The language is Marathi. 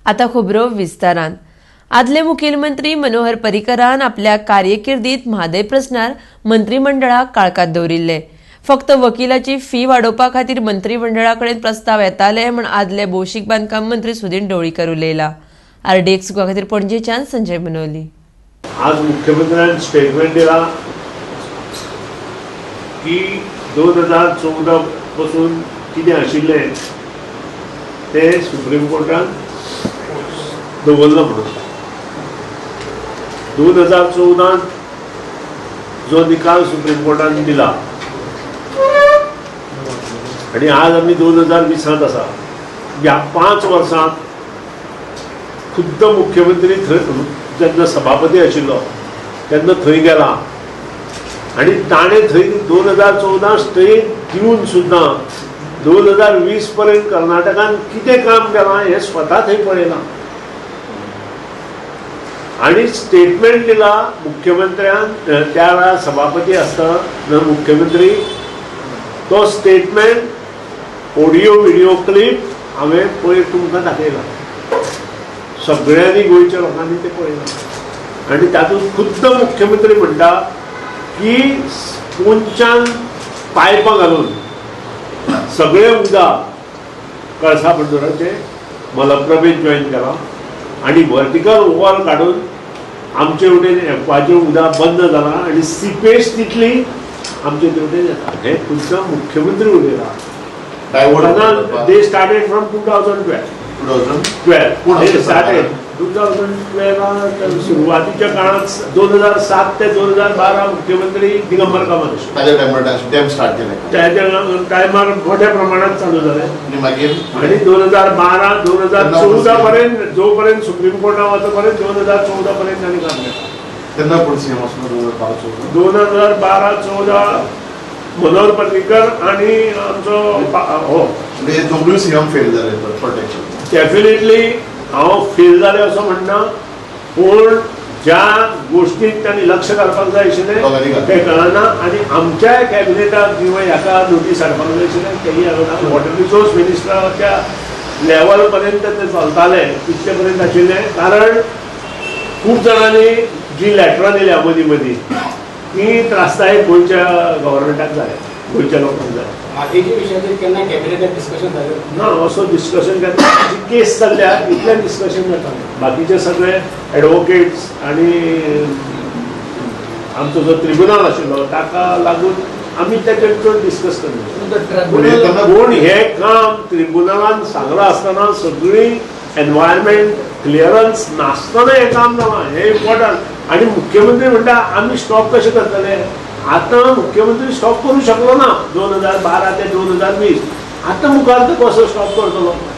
आता खबरो विस्तारान। आदले मुखेलमंत्री मनोहर पर्रीकरान आपल्या कार्यकिर्दीत म्हादय प्रस्नार मंत्रिमंडळाक काळखात दवरिल्ले। फक्त वकिलाची फी वाडोवपा खातीर मंत्रिमंडळाकडेन प्रस्ताव येताले म्हण आदले भौशीक बांदकाम मंत्री सुदीन ढवळीकर उलयला। RD एक्सक्लुसिव्ह खातीर पणजेच्यान संजय मनोली। आज मुख्यमंत्र्यांनी स्टेटमेंट दिला की 2014 पासून कितें आशिल्ले ते सुप्रीम कोर्टान दवरलं म्हणून 2014 जो निकाल सुप्रीम कोर्टान दिला आणि आज आम्ही 2020 आसा। ह्या 5 वर्सांत खुद्द मुख्यमंत्री जेन्ना सभापती आशिल्लो तेन्ना थंय गेला आणि ताणे थंय 2014 स्टेट दिवन सुद्धा 2020 पर्यंत कर्नाटकान कितें काम केलां हे स्वता थंय पळयलां आणि स्टेटमेंट दिला मुख्यमंत्र्यान। त्या वेळार सभापती आसतना मुख्यमंत्री तो स्टेटमेंट ऑडियो व्हिडिओ क्लिप हांवें पयर तुमकां दाखयला। सगळ्यांनी गोंयच्या लोकांनी ते पळयलां आणि तातूंत खुद्द मुख्यमंत्री म्हणटा की पोंच्यान पायपां घालून सगळे उदक कळसा बंदराचे मलप्रभेत जॉईन केला आणि वर्टिकल वॉल काढून आमचे वटेन एफवाचें उदक बंद जाला आणि सिपेज तितली आमचे तेवटेन येता। हे खुद्द मुख्यमंत्री उलयला। दे स्टार्टेड फ्रॉम 2012 सुरुवातीच्या काळात 2007 ते 2012 मुख्यमंत्री दिगंबर कामत त्या टायमार मोठ्या प्रमाणात चालू झाले आणि 2012 2014 पर्यंत जोपर्यंत सुप्रीम कोर्टात वचपर्यंत 2014 पर्यंत त्यांनी काम केलं। 2012-14 मनोहर पर्रीकर आणि आमचो दोगूय सीएम फेल झाले प्रोटेक्शन। डेफिनेटली हांव फेल जाले असो म्हणना, पूण ज्या गोष्टींत त्यांनी लक्ष घालपाक जाय आशिल्लें ते कळना आणि आमच्या कॅबिनेटाक किंवा हाका नोटीस हाडपाक जाय आशिल्लें तेही हाडना। वॉटर रिसोर्स मिनिस्टराच्या लेवल पर्यंत ते चलताले तितले पर्यंत आशिल्लें, कारण खूब जाणांनी जी लेटरां दिल्या मदीं मदीं ती त्रासदायक गोंयच्या गव्हर्मेंटाक जाय, गोंयच्या लोकांक जाय। ना असो डिस्कशन करता केस चल्ल्या इतलें डिस्कशन जाता। बाकीचे सगळे एडवोकेट्स आणि आमचो जो ट्रिब्युनल आशिल्लो ताका लागून आमी तेचेर चड डिस्कस करना। पूण हे काम ट्रिब्युनलान सांगलां आसतना सगळी एनवायरमेंट क्लियरन्स नासतना हे काम जालां, हे इम्पॉर्टंट। आणि मुख्यमंत्री म्हणटा आमी स्टॉप कशें करतले। आता मुख्यमंत्री स्टॉप करू शकलो ना 2012 ते 2020। आता मुखार कसो स्टॉप करतलो।